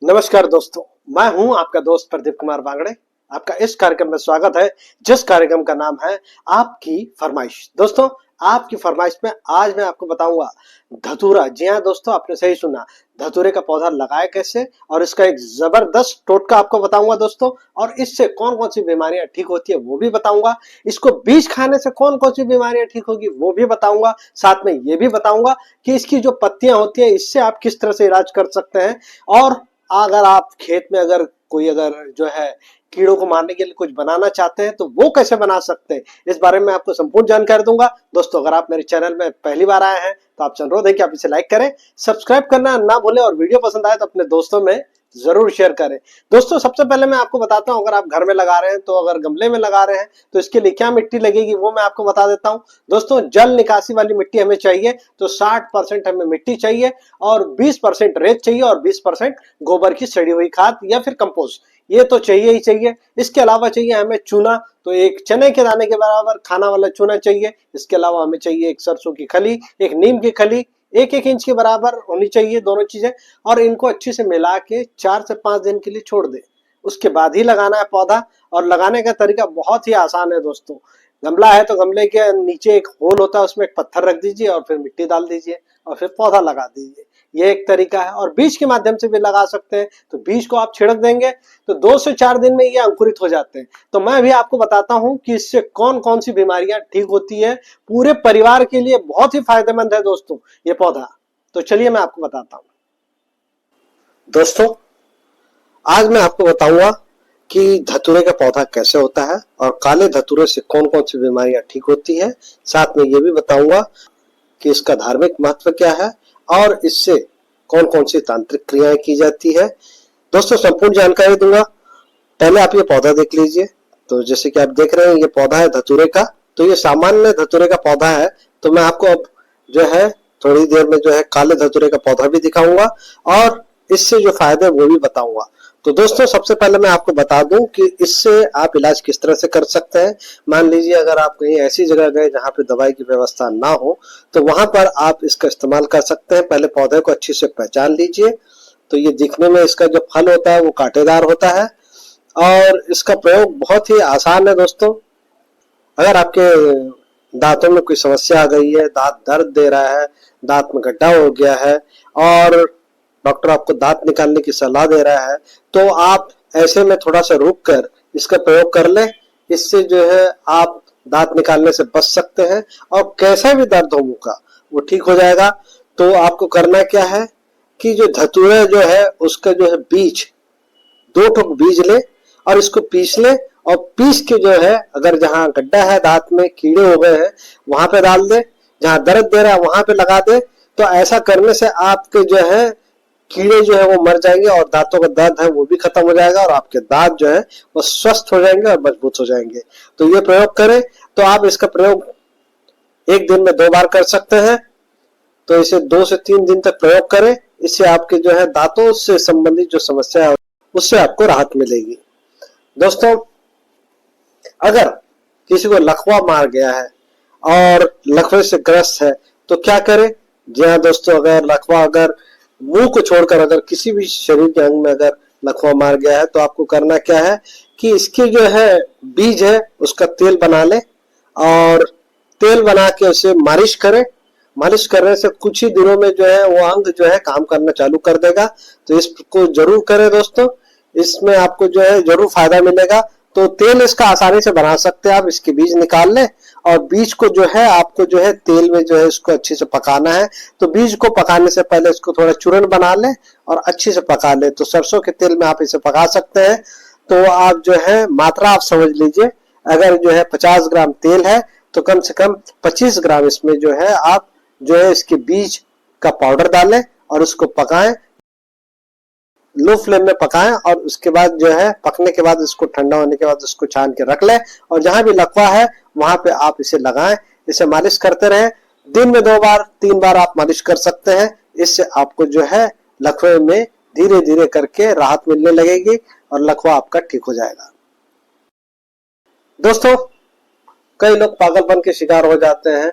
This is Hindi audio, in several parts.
नमस्कार दोस्तों, मैं हूं आपका दोस्त प्रदीप कुमार बांगड़े। आपका इस कार्यक्रम में स्वागत है, जिस कार्यक्रम का नाम है आपकी फरमाइश। दोस्तों, आपकी फरमाइश में आज मैं आपको बताऊंगा धतूरा। जी हाँ दोस्तों, आपने सही सुना, धतूरे का पौधा लगाए कैसे और इसका एक जबरदस्त टोटका आपको बताऊंगा दोस्तों। और इससे कौन कौन सी बीमारियां ठीक होती है वो भी बताऊंगा। इसको बीज खाने से कौन कौन सी बीमारियां ठीक होगी वो भी बताऊंगा। साथ में ये भी बताऊंगा कि इसकी जो पत्तियां होती है इससे आप किस तरह से इलाज कर सकते हैं। और अगर आप खेत में अगर जो है कीड़ों को मारने के लिए कुछ बनाना चाहते हैं तो वो कैसे बना सकते हैं, इस बारे में आपको संपूर्ण जानकारी दूंगा। दोस्तों, अगर आप मेरे चैनल में पहली बार आए हैं तो आपसे अनुरोध है कि आप इसे लाइक करें, सब्सक्राइब करना ना भूलें और वीडियो पसंद आए तो अपने दोस्तों में जरूर शेयर करें। दोस्तों, सबसे पहले मैं आपको बताता हूं, अगर आप घर में लगा रहे हैं तो अगर गमले में लगा रहे हैं तो इसके लिए क्या मिट्टी लगेगी वो मैं आपको बता देता हूं। दोस्तों, जल निकासी वाली मिट्टी हमें चाहिए, तो 60% हमें मिट्टी चाहिए और 20% रेत चाहिए और 20% गोबर की सड़ी हुई खाद या फिर कंपोस्ट, ये तो चाहिए ही चाहिए। इसके अलावा चाहिए हमें चूना, तो एक चने के दाने के बराबर खाना वाला चूना चाहिए। इसके अलावा हमें चाहिए एक सरसों की खली, एक नीम की खली, 1-1 इंच के बराबर होनी चाहिए दोनों चीजें। और इनको अच्छे से मिला के 4 से 5 दिन के लिए छोड़ दें, उसके बाद ही लगाना है पौधा। और लगाने का तरीका बहुत ही आसान है दोस्तों। गमला है तो गमले के नीचे एक होल होता है, उसमें एक पत्थर रख दीजिए और फिर मिट्टी डाल दीजिए और फिर पौधा लगा दीजिए। ये एक तरीका है। और बीज के माध्यम से भी लगा सकते हैं, तो बीज को आप छिड़क देंगे तो 2 से 4 दिन में ये अंकुरित हो जाते हैं। तो मैं भी आपको बताता हूं कि इससे कौन कौन सी बीमारियां ठीक होती है। पूरे परिवार के लिए बहुत ही फायदेमंद है दोस्तों ये पौधा। तो चलिए मैं आपको बताता हूं। दोस्तों, आज मैं आपको बताऊंगा कि धतूरे का पौधा कैसे होता है और काले धतूरे से कौन कौन सी बीमारियां ठीक होती है। साथ में ये भी बताऊंगा कि इसका धार्मिक महत्व क्या है और इससे कौन कौन सी तांत्रिक क्रियाएं की जाती है। दोस्तों, संपूर्ण जानकारी दूंगा। पहले आप ये पौधा देख लीजिए। तो जैसे कि आप देख रहे हैं, ये पौधा है धतूरे का। तो ये सामान्य धतूरे का पौधा है। तो मैं आपको अब जो है थोड़ी देर में जो है काले धतूरे का पौधा भी दिखाऊंगा और इससे जो फायदे वो भी बताऊंगा। तो दोस्तों, सबसे पहले मैं आपको बता दूं कि इससे आप इलाज किस तरह से कर सकते हैं। मान लीजिए अगर आप कहीं ऐसी जगह गए जहां पे दवाई की व्यवस्था ना हो, तो वहां पर आप इसका इस्तेमाल कर सकते हैं। पहले पौधे को अच्छे से पहचान लीजिए। तो ये दिखने में इसका जो फल होता है वो कांटेदार होता है और इसका प्रयोग बहुत ही आसान है दोस्तों। अगर आपके दांतों में कोई समस्या आ गई है, दांत दर्द दे रहा है, दांत में गड्ढा हो गया है और डॉक्टर आपको दांत निकालने की सलाह दे रहा है, तो आप ऐसे में थोड़ा सा रुक कर इसका प्रयोग कर लें। इससे जो है आप दांत निकालने से बच सकते हैं और कैसा भी दर्द हो मुंह का वो ठीक हो जाएगा। तो आपको करना क्या है कि जो धतूरा जो है उसका जो है बीज, 2 ठोक बीज ले और इसको पीस ले और पीस के जो है अगर जहां गड्ढा है, दांत में कीड़े हो गए हैं, वहां पे डाल दे। जहां दर्द दे रहा है वहां पे लगा दे। तो ऐसा करने से आपके जो है कीड़े जो है वो मर जाएंगे और दांतों का दर्द है वो भी खत्म हो जाएगा और आपके दांत जो है वो स्वस्थ हो जाएंगे और मजबूत हो जाएंगे। तो ये प्रयोग करें। तो आप इसका प्रयोग एक दिन में 2 बार कर सकते हैं। तो इसे 2 से 3 दिन तक प्रयोग करें। इससे आपके जो है दांतों से संबंधित जो समस्या है उससे आपको राहत मिलेगी। दोस्तों, अगर किसी को लकवा मार गया है और लकवे से ग्रस्त है तो क्या करें। जी हाँ दोस्तों, अगर मुंह को छोड़कर अगर किसी भी शरीर के अंग में अगर लकवा मार गया है तो आपको करना क्या है कि इसकी जो है बीज है उसका तेल बना ले और तेल बना के उसे मालिश करें। मालिश करने से कुछ ही दिनों में जो है वो अंग जो है काम करना चालू कर देगा। तो इसको जरूर करें दोस्तों, इसमें आपको जो है जरूर फायदा मिलेगा। तो तेल इसका आसानी से बना सकते हैं आप। इसके बीज निकाल लें और बीज को जो है आपको जो है तेल में जो है इसको अच्छे से पकाना है। तो बीज को पकाने से पहले इसको थोड़ा चूर्ण बना लें और अच्छे से पका लें। तो सरसों के तेल में आप इसे पका सकते हैं। तो आप जो है मात्रा आप समझ लीजिए, अगर जो है 50 ग्राम तेल है तो कम से कम 25 ग्राम इसमें जो है आप जो है इसके बीज का पाउडर डालें और उसको पकाएं, लो फ्लेम में पकाएं। और उसके बाद जो है पकने के बाद इसको ठंडा होने के बाद उसको छान के रख लें और जहां भी लकवा है वहां पे आप इसे लगाएं। इसे मालिश करते रहें। दिन में 2 बार 3 बार आप मालिश कर सकते हैं। इससे आपको जो है लकवे में धीरे धीरे करके राहत मिलने लगेगी और लकवा आपका ठीक हो जाएगा। दोस्तों, कई लोग पागलपन के शिकार हो जाते हैं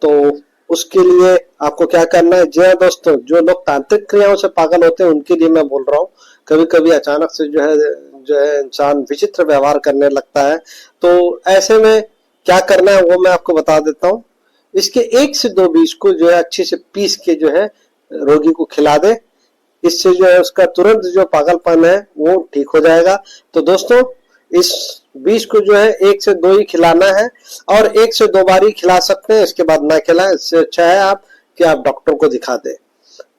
तो उसके लिए आपको क्या करना है। जी हाँ दोस्तों, जो लोग तांत्रिक क्रियाओं से पागल होते हैं उनके लिए मैं बोल रहा हूँ। कभी कभी अचानक से जो है इंसान विचित्र व्यवहार करने लगता है, तो ऐसे में क्या करना है वो मैं आपको बता देता हूँ। इसके 1 से 2 बीज को जो है अच्छे से पीस के जो है रोगी को खिला दे। इससे जो है उसका तुरंत जो पागलपन है वो ठीक हो जाएगा। तो दोस्तों, इस बीज को जो है 1 से 2 ही खिलाना है, और 1 से 2 बार ही खिला सकते हैं, इसके बाद ना खिलाएं। इससे अच्छा है आप डॉक्टर को दिखा दें।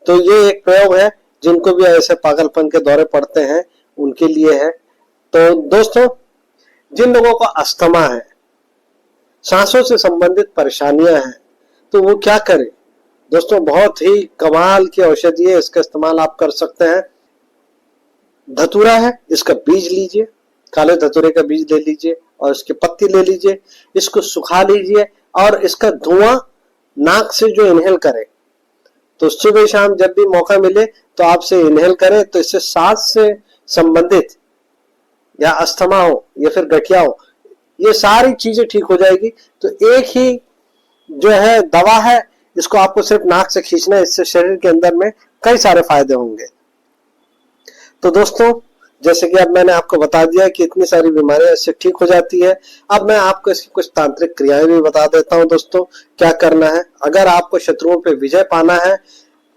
तो ये एक प्रयोग है, जिनको भी ऐसे पागलपन के दौरे पड़ते हैं उनके लिए है। तो दोस्तों, जिन लोगों को अस्थमा है, सांसों से संबंधित परेशानियां हैं, तो वो क्या करें दोस्तों। बहुत ही कमाल की औषधि है, इसका इस्तेमाल आप कर सकते हैं। धतूरा है, इसका बीज लीजिए, काले धतूरे का बीज ले लीजिए और इसकी पत्ती ले लीजिए, इसको सुखा लीजिए और इसका धुआं नाक से जो इनहेल करें, तो सुबह शाम जब भी मौका मिले तो आपसे इनहेल करें। तो इससे सांस से संबंधित या अस्थमा हो या फिर गठिया हो, ये सारी चीजें ठीक हो जाएगी। तो एक ही जो है दवा है, इसको आपको सिर्फ नाक से खींचना है, इससे शरीर के अंदर में कई सारे फायदे होंगे। तो दोस्तों, जैसे कि अब मैंने आपको बता दिया कि इतनी सारी बीमारियां इससे ठीक हो जाती है। अब मैं आपको इसकी कुछ तांत्रिक क्रियाएं भी बता देता हूं दोस्तों, क्या करना है। अगर आपको शत्रुओं पे विजय पाना है,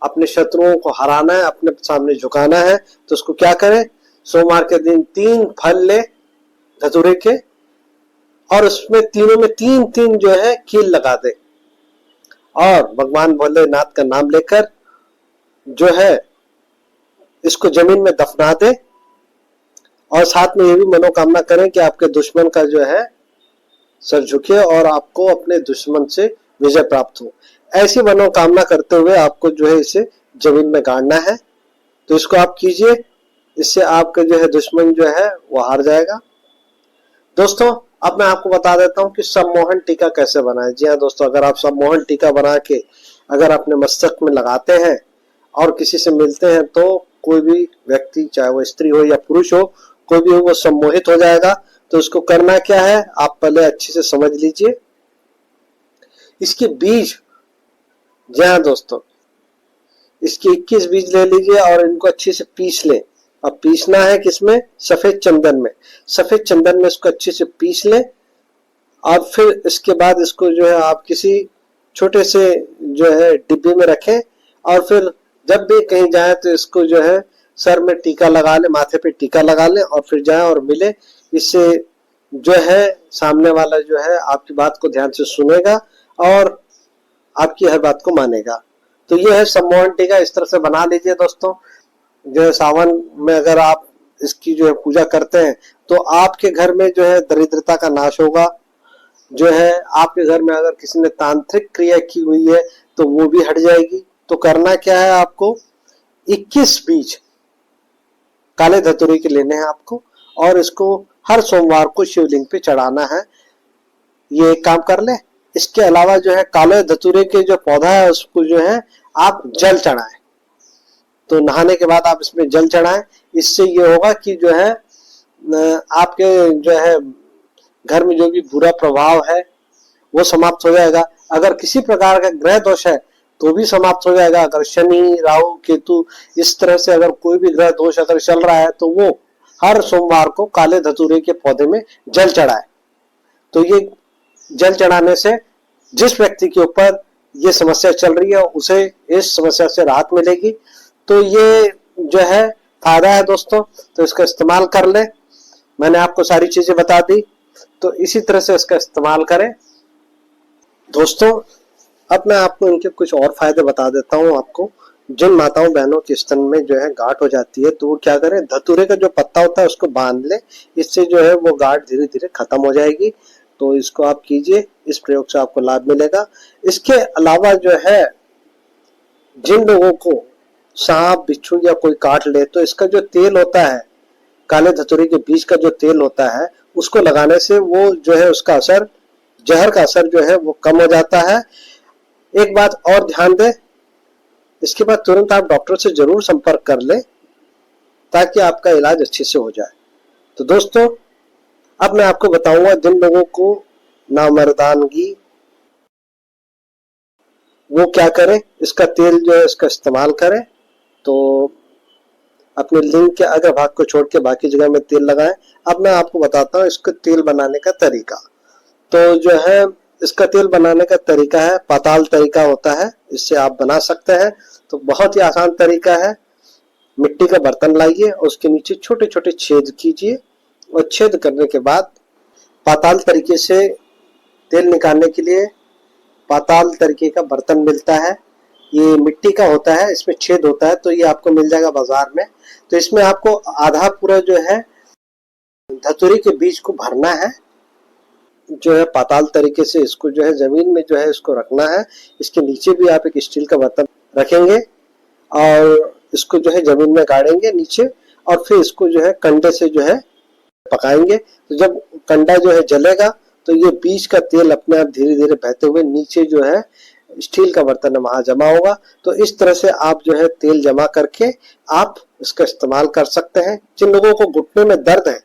अपने शत्रुओं को हराना है, अपने सामने झुकाना है, तो उसको क्या करें। सोमवार के दिन 3 फल ले धतूरे के, और उसमें तीनों में 3-3 जो है कील लगा दे, और भगवान भोलेनाथ का नाम लेकर जो है इसको जमीन में दफना दे, और साथ में ये भी मनोकामना करें कि आपके दुश्मन का जो है सर झुके और आपको अपने दुश्मन से विजय प्राप्त हो। ऐसी मनोकामना करते हुए आपको जो है इसे जमीन में गाड़ना है। तो इसको आप कीजिए, इससे आपका जो है दुश्मन जो है वो हार जाएगा। दोस्तों, अब मैं आपको बता देता हूं कि सम्मोहन टीका कैसे बनाएं। जी हाँ दोस्तों, अगर आप सम्मोहन टीका बना के अगर अपने मस्तक में लगाते हैं और किसी से मिलते हैं, तो कोई भी व्यक्ति, चाहे वो स्त्री हो या पुरुष हो, कोई भी हो, वो सम्मोहित हो जाएगा। तो इसको करना क्या है, आप पहले अच्छे से समझ लीजिए। इसके बीज, जी हाँ दोस्तों, इसके 21 बीज ले लीजिए और इनको अच्छे से पीस लें। अब पीसना है किसमें, सफेद चंदन में। सफेद चंदन में इसको अच्छे से पीस लें, और फिर इसके बाद इसको जो है आप किसी छोटे से जो है डिब्बे में रखें, और फिर जब भी कहीं जाए तो इसको जो है सर में टीका लगा ले, माथे पे टीका लगा ले, और फिर जाए और मिले। इससे जो है सामने वाला जो है आपकी बात को ध्यान से सुनेगा और आपकी हर बात को मानेगा। तो ये है सम्मोहन टीका, इस तरह से बना लीजिए दोस्तों। जो है सावन में अगर आप इसकी जो है पूजा करते हैं, तो आपके घर में जो है दरिद्रता का नाश होगा। जो है आपके घर में अगर किसी ने तांत्रिक क्रिया की हुई है तो वो भी हट जाएगी। तो करना क्या है, आपको 21 बीज काले धतूरे के लेने हैं आपको, और इसको हर सोमवार को शिवलिंग पे चढ़ाना है। ये एक काम कर ले। इसके अलावा जो है काले धतूरे के जो पौधा है उसको जो है आप जल चढ़ाएं। तो नहाने के बाद आप इसमें जल चढ़ाएं। इससे ये होगा कि जो है आपके जो है घर में जो भी बुरा प्रभाव है वो समाप्त हो जाएगा। अगर किसी प्रकार का ग्रह दोष है तो भी समाप्त हो जाएगा। अगर शनि, राहु, केतु, इस तरह से अगर कोई भी ग्रह दोष अगर चल रहा है, तो वो हर सोमवार को काले धतूरे के पौधे में जल चढ़ाए। तो ये जल चढ़ाने से जिस व्यक्ति के ऊपर ये समस्या चल रही है उसे इस समस्या से राहत मिलेगी। तो ये जो है फायदा है दोस्तों, तो इसका इस्तेमाल कर ले। मैंने आपको सारी चीजें बता दी, तो इसी तरह से इसका इस्तेमाल करें दोस्तों। अब मैं आपको इनके कुछ और फायदे बता देता हूँ आपको। जिन माताओं बहनों के स्तन में जो है गांठ हो जाती है, तो वो क्या करें, धतूरे का जो पत्ता होता है उसको बांध ले। इससे जो है वो गांठ धीरे धीरे खत्म हो जाएगी। तो इसको आप कीजिए, इस प्रयोग से आपको लाभ मिलेगा। इसके अलावा जो है जिन लोगों को सांप, बिच्छू या कोई काट ले, तो इसका जो तेल होता है, काले धतूरे के बीज का जो तेल होता है, उसको लगाने से वो जो है उसका असर, जहर का असर जो है वो कम हो जाता है। एक बात और ध्यान दें, इसके बाद तुरंत आप डॉक्टर से जरूर संपर्क कर लें ताकि आपका इलाज अच्छे से हो जाए। तो दोस्तों, अब मैं आपको बताऊंगा जिन लोगों को नामर्दानगी, वो क्या करें, इसका तेल जो है इसका इस्तेमाल करें। तो अपने लिंग के अग्र भाग को छोड़ के बाकी जगह में तेल लगाएं। अब मैं आपको बताता हूँ इसको तेल बनाने का तरीका। तो जो है इसका तेल बनाने का तरीका है, पाताल तरीका होता है, इससे आप बना सकते हैं। तो बहुत ही आसान तरीका है। मिट्टी का बर्तन लाइए और उसके नीचे छोटे छोटे छेद कीजिए और छेद करने के बाद पाताल तरीके से तेल निकालने के लिए पाताल तरीके का बर्तन मिलता है। ये मिट्टी का होता है, इसमें छेद होता है, तो ये आपको मिल जाएगा बाजार में। तो इसमें आपको आधा पूरा जो है धतूरे के बीज को भरना है, जो है पाताल तरीके से इसको जो है जमीन में जो है इसको रखना है। इसके नीचे भी आप एक स्टील का बर्तन रखेंगे और इसको जो है जमीन में गाड़ेंगे नीचे, और फिर इसको जो है कंडे से जो है पकाएंगे। तो जब कंडा जो है जलेगा तो ये बीज का तेल अपने आप धीरे धीरे बहते हुए नीचे जो है स्टील का बर्तन है वहां जमा होगा। तो इस तरह से आप जो है तेल जमा करके आप इसका इस्तेमाल कर सकते हैं। जिन लोगों को घुटने में दर्द है,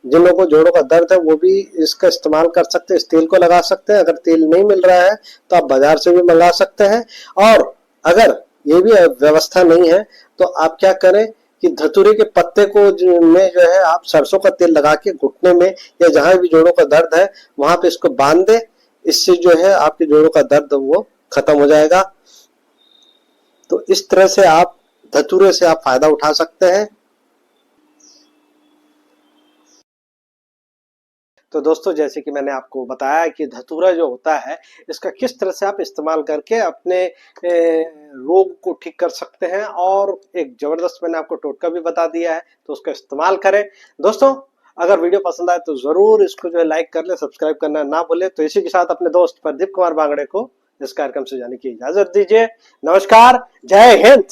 जिन लोगों को जोड़ों का दर्द है, वो भी इसका इस्तेमाल कर सकते हैं, इस तेल को लगा सकते हैं। अगर तेल नहीं मिल रहा है तो आप बाजार से भी मंगा सकते हैं। और अगर ये भी व्यवस्था नहीं है तो आप क्या करें कि धतूरे के पत्ते को में जो है आप सरसों का तेल लगा के घुटने में या जहां भी जोड़ों का दर्द है वहां पे इसको बांध दे। इससे जो है आपके जोड़ों का दर्द वो खत्म हो जाएगा। तो इस तरह से आप धतूरे से आप फायदा उठा सकते हैं। तो दोस्तों, जैसे कि मैंने आपको बताया कि धतूरा जो होता है इसका किस तरह से आप इस्तेमाल करके अपने रोग को ठीक कर सकते हैं, और एक जबरदस्त मैंने आपको टोटका भी बता दिया है, तो उसका इस्तेमाल करें। दोस्तों, अगर वीडियो पसंद आए तो जरूर इसको जो है लाइक कर ले, सब्सक्राइब करना ना भूले। तो इसी के साथ अपने दोस्त प्रदीप कुमार बांगड़े को इस कार्यक्रम से जाने की इजाजत दीजिए। नमस्कार, जय हिंद।